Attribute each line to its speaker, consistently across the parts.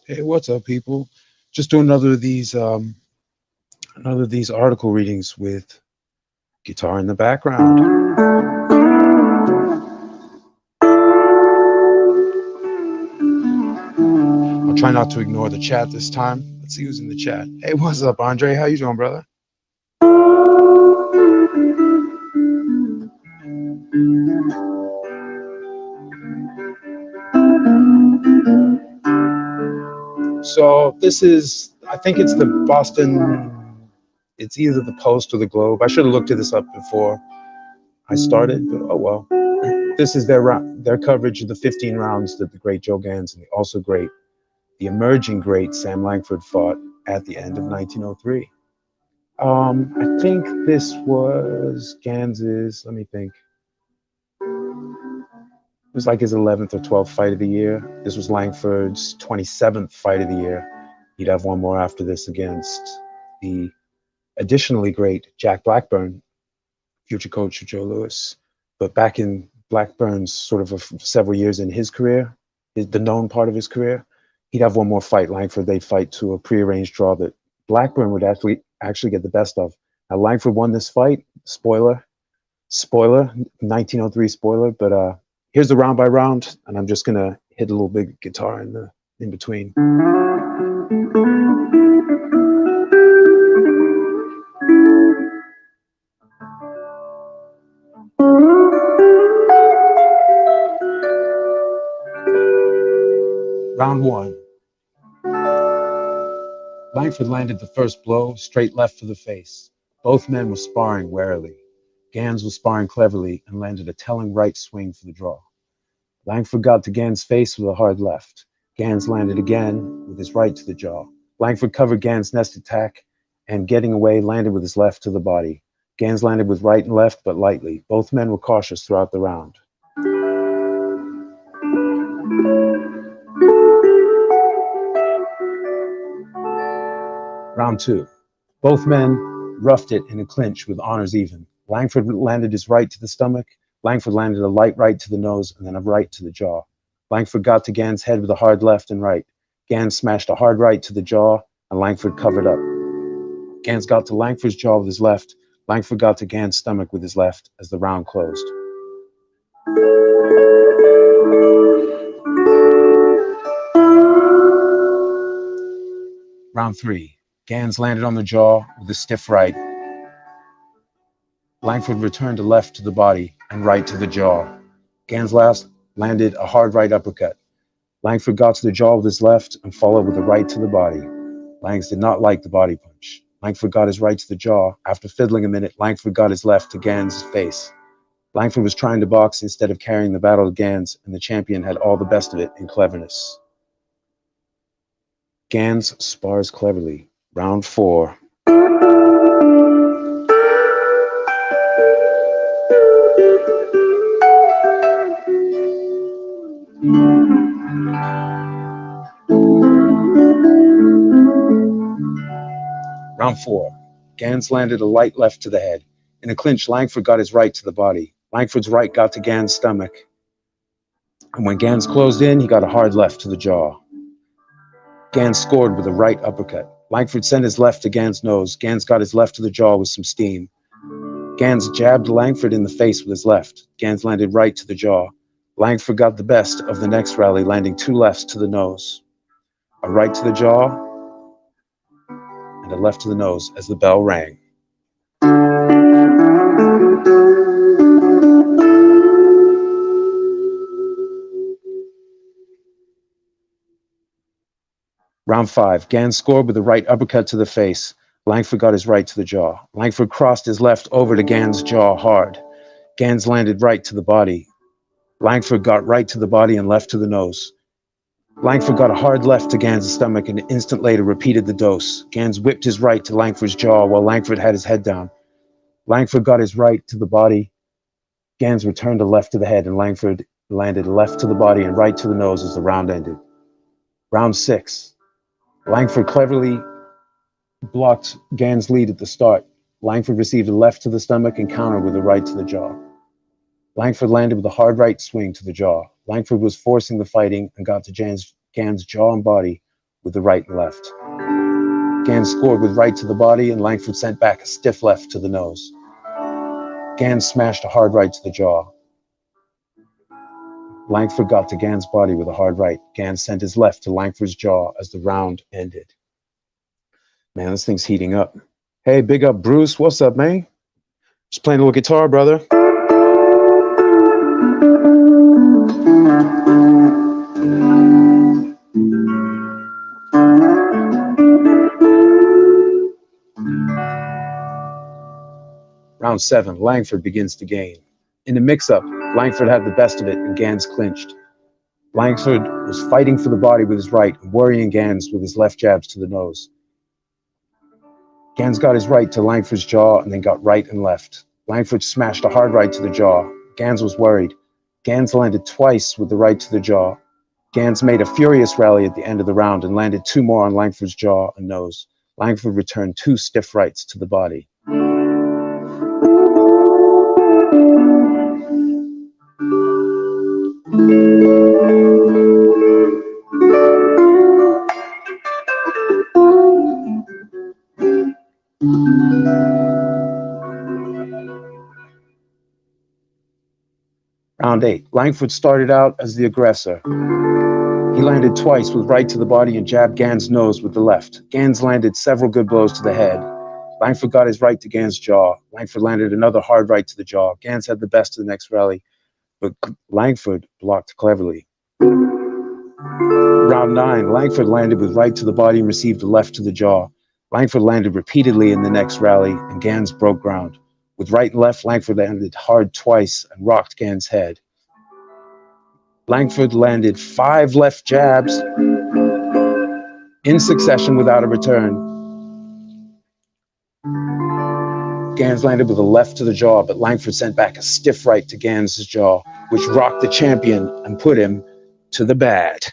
Speaker 1: Hey, what's up, people? Just do another of these article readings with guitar in the background. I'll try not to ignore the chat this time. Let's see who's in the chat. Hey, what's up, Andre? How you doing, brother? So this is, I think it's the Boston. It's either the Post or the Globe. I should have looked this up before I started, but oh well. This is their coverage of the 15 rounds that the great Joe Gans and the emerging great Sam Langford fought at the end of 1903. I think this was Gans's. Let me think. It was like his 11th or 12th fight of the year. This was Langford's 27th fight of the year. He'd have one more after this against the additionally great Jack Blackburn, future coach of Joe Louis. But back in Blackburn's sort of several years in his career, the known part of his career, he'd have one more fight. Langford, they'd fight to a prearranged draw that Blackburn would actually get the best of. Now, Langford won this fight. Spoiler, 1903 spoiler. But here's the round by round, and I'm just gonna hit a little bit guitar in between. Round one. Langford landed the first blow, straight left for the face. Both men were sparring warily. Gans was sparring cleverly and landed a telling right swing for the draw. Langford got to Gans' face with a hard left. Gans landed again with his right to the jaw. Langford covered Gans' next attack and, getting away, landed with his left to the body. Gans landed with right and left, but lightly. Both men were cautious throughout the round. Round two. Both men roughed it in a clinch with honors even. Langford landed his right to the stomach. Langford landed a light right to the nose and then a right to the jaw. Langford got to Gans' head with a hard left and right. Gans smashed a hard right to the jaw and Langford covered up. Gans got to Langford's jaw with his left. Langford got to Gans' stomach with his left as the round closed. Round three. Gans landed on the jaw with a stiff right. Langford returned a left to the body and right to the jaw. Gans last landed a hard right uppercut. Langford got to the jaw with his left and followed with a right to the body. Langs did not like the body punch. Langford got his right to the jaw. After fiddling a minute, Langford got his left to Gans' face. Langford was trying to box instead of carrying the battle to Gans, and the champion had all the best of it in cleverness. Gans spars cleverly. Round four. Round four. Gans landed a light left to the head. In a clinch, Langford got his right to the body. Langford's right got to Gans' stomach. And when Gans closed in, he got a hard left to the jaw. Gans scored with a right uppercut. Langford sent his left to Gans' nose. Gans got his left to the jaw with some steam. Gans jabbed Langford in the face with his left. Gans landed right to the jaw. Langford got the best of the next rally, landing two lefts to the nose. A right to the jaw and a left to the nose as the bell rang. Round five. Gans scored with a right uppercut to the face. Langford got his right to the jaw. Langford crossed his left over to Gans' jaw hard. Gans landed right to the body. Langford got right to the body and left to the nose. Langford got a hard left to Gans' stomach and an instant later repeated the dose. Gans whipped his right to Langford's jaw while Langford had his head down. Langford got his right to the body. Gans returned a left to the head and Langford landed left to the body and right to the nose as the round ended. Round six. Langford cleverly blocked Gans' lead at the start. Langford received a left to the stomach and countered with a right to the jaw. Langford landed with a hard right swing to the jaw. Langford was forcing the fighting and got to Gans' jaw and body, with the right and left. Gans scored with right to the body, and Langford sent back a stiff left to the nose. Gans smashed a hard right to the jaw. Langford got to Gans' body with a hard right. Gans sent his left to Langford's jaw as the round ended. Man, this thing's heating up. Hey, big up, Bruce. What's up, man? Just playing a little guitar, brother. Round 7, Langford begins to gain. In the mix-up, Langford had the best of it and Gans clinched. Langford was fighting for the body with his right and worrying Gans with his left jabs to the nose. Gans got his right to Langford's jaw and then got right and left. Langford smashed a hard right to the jaw. Gans was worried. Gans landed twice with the right to the jaw. Gans made a furious rally at the end of the round and landed 2 more on Langford's jaw and nose. Langford returned 2 stiff rights to the body. Round 8. Langford started out as the aggressor. He landed twice with right to the body and jabbed Gans' nose with the left. Gans landed several good blows to the head. Langford got his right to Gans' jaw. Langford landed another hard right to the jaw. Gans had the best of the next rally, but Langford blocked cleverly. Round 9. Langford landed with right to the body and received a left to the jaw. Langford landed repeatedly in the next rally, and Gans broke ground. With right and left, Langford landed hard twice and rocked Gans' head. Langford landed 5 left jabs in succession without a return. Gans landed with a left to the jaw, but Langford sent back a stiff right to Gans' jaw, which rocked the champion and put him to the bad.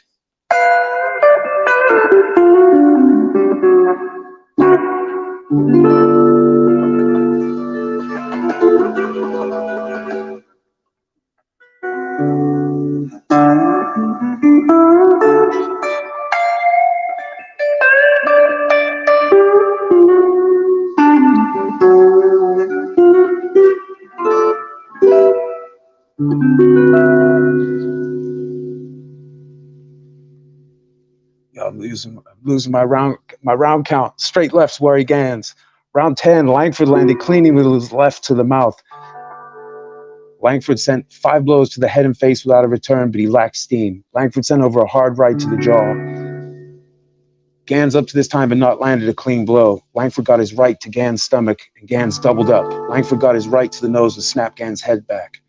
Speaker 1: I'm losing my round count. Straight lefts worry Gans. Round 10, Langford landed cleanly with his left to the mouth. Langford sent 5 blows to the head and face without a return, but he lacked steam. Langford sent over a hard right to the jaw. Gans up to this time had not landed a clean blow. Langford got his right to Gans' stomach, and Gans doubled up. Langford got his right to the nose and snapped Gans' head back.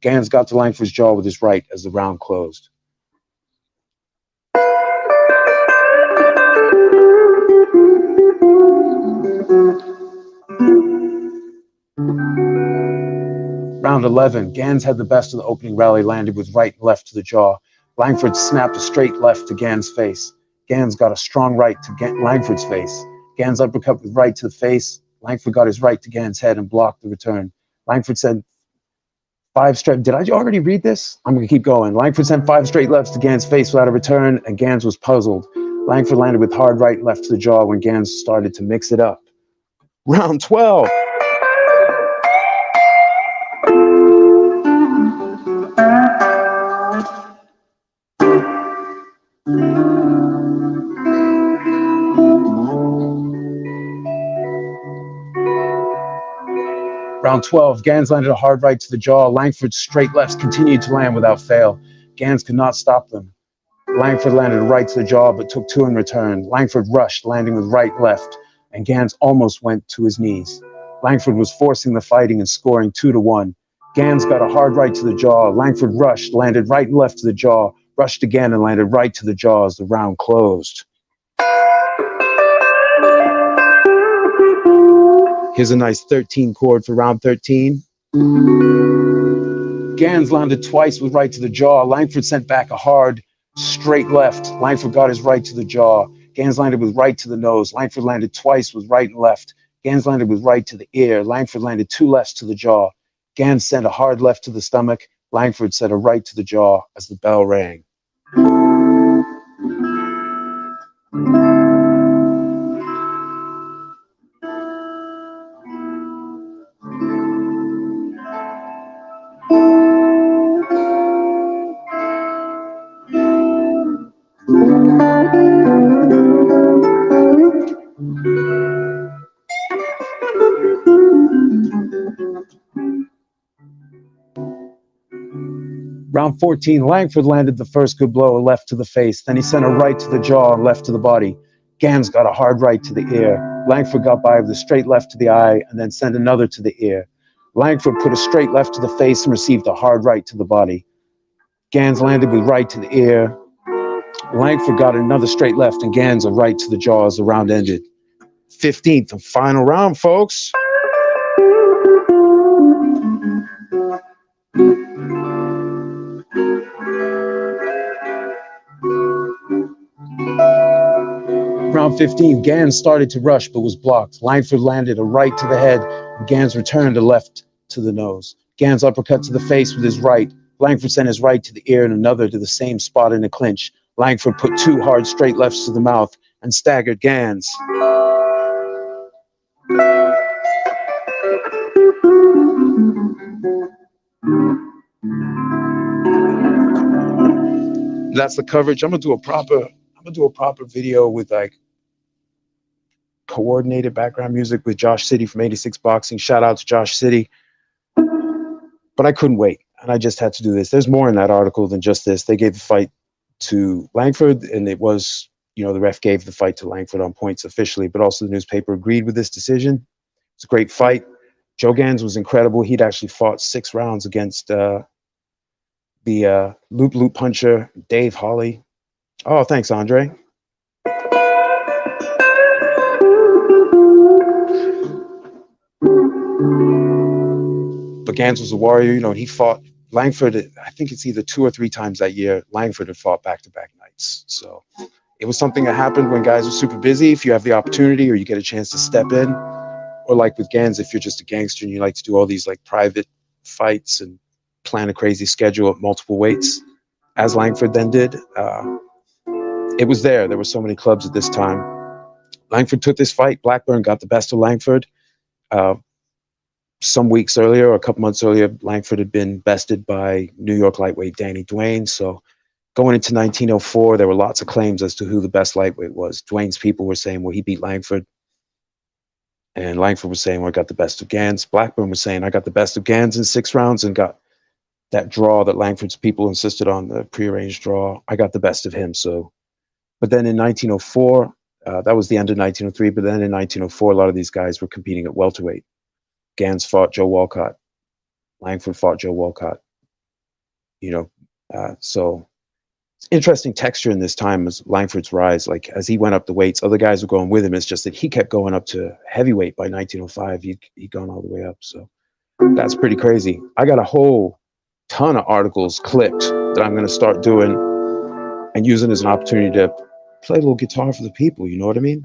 Speaker 1: Gans got to Langford's jaw with his right as the round closed. Round 11, Gans had the best of the opening rally, landed with right and left to the jaw. Langford snapped a straight left to Gans' face. Gans got a strong right to Langford's face. Gans uppercut with right to the face. Langford got his right to Gans' head and blocked the return. Langford sent 5 straight. Did I already read this? I'm going to keep going. Langford sent 5 straight lefts to Gans' face without a return, and Gans was puzzled. Langford landed with hard right and left to the jaw when Gans started to mix it up. Round 12. Round 12, Gans landed a hard right to the jaw. Langford's straight lefts continued to land without fail. Gans could not stop them. Langford landed a right to the jaw, but took 2 in return. Langford rushed, landing with right, left, and Gans almost went to his knees. Langford was forcing the fighting and scoring 2-1. Gans got a hard right to the jaw. Langford rushed, landed right and left to the jaw, rushed again and landed right to the jaw as the round closed. Here's a nice 13 chord for round 13. Gans landed twice with right to the jaw. Langford sent back a hard, straight left. Langford got his right to the jaw. Gans landed with right to the nose. Langford landed twice with right and left. Gans landed with right to the ear. Langford landed 2 lefts to the jaw. Gans sent a hard left to the stomach. Langford sent a right to the jaw as the bell rang. Round 14, Langford landed the first good blow, a left to the face. Then he sent a right to the jaw and left to the body. Gans got a hard right to the ear. Langford got by with a straight left to the eye and then sent another to the ear. Langford put a straight left to the face and received a hard right to the body. Gans landed with right to the ear. Langford got another straight left and Gans a right to the jaw as the round ended. 15th and final round, folks. Round 15, Gans started to rush but was blocked. Langford landed a right to the head and Gans returned a left to the nose. Gans uppercut to the face with his right. Langford sent his right to the ear and another to the same spot in the clinch. Langford put two hard straight lefts to the mouth and staggered Gans. That's the coverage. I'm gonna do a proper video with like coordinated background music with Josh City from 86 Boxing. Shout out to Josh City. But I couldn't wait, and I just had to do this. There's more in that article than just this. They gave the fight to Langford, and it was, you know, the ref gave the fight to Langford on points officially, but also the newspaper agreed with this decision. It's a great fight. Joe Gans was incredible. He'd actually fought 6 rounds against the loop puncher, Dave Holly. Oh, thanks, Andre. But Gans was a warrior, you know, and he fought Langford, I think it's either 2 or 3 times that year. Langford had fought back-to-back nights. So it was something that happened when guys were super busy. If you have the opportunity or you get a chance to step in, or like with Gans, if you're just a gangster and you like to do all these like private fights and plan a crazy schedule at multiple weights, as Langford then did, it was there. There were so many clubs at this time. Langford took this fight. Blackburn got the best of Langford. Some weeks earlier, or a couple months earlier, Langford had been bested by New York lightweight Danny Duane. So going into 1904, there were lots of claims as to who the best lightweight was. Duane's people were saying, well, he beat Langford. And Langford was saying, well, I got the best of Gans. Blackburn was saying, I got the best of Gans in 6 rounds and got that draw that Langford's people insisted on, the prearranged draw. I got the best of him. So, but then in 1904, that was the end of 1903. But then in 1904, a lot of these guys were competing at welterweight. Gans fought Joe Walcott. Langford fought Joe Walcott. You know, so it's interesting texture in this time as Langford's rise. Like as he went up the weights, other guys were going with him. It's just that he kept going up to heavyweight by 1905. He'd gone all the way up. So that's pretty crazy. I got a whole ton of articles clipped that I'm going to start doing and using as an opportunity to play a little guitar for the people. You know what I mean?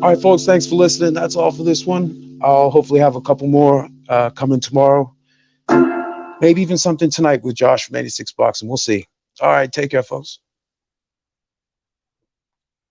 Speaker 1: All right, folks, thanks for listening. That's all for this one. I'll hopefully have a couple more coming tomorrow. Maybe even something tonight with Josh from 86 Boxing. We'll see. All right, take care, folks.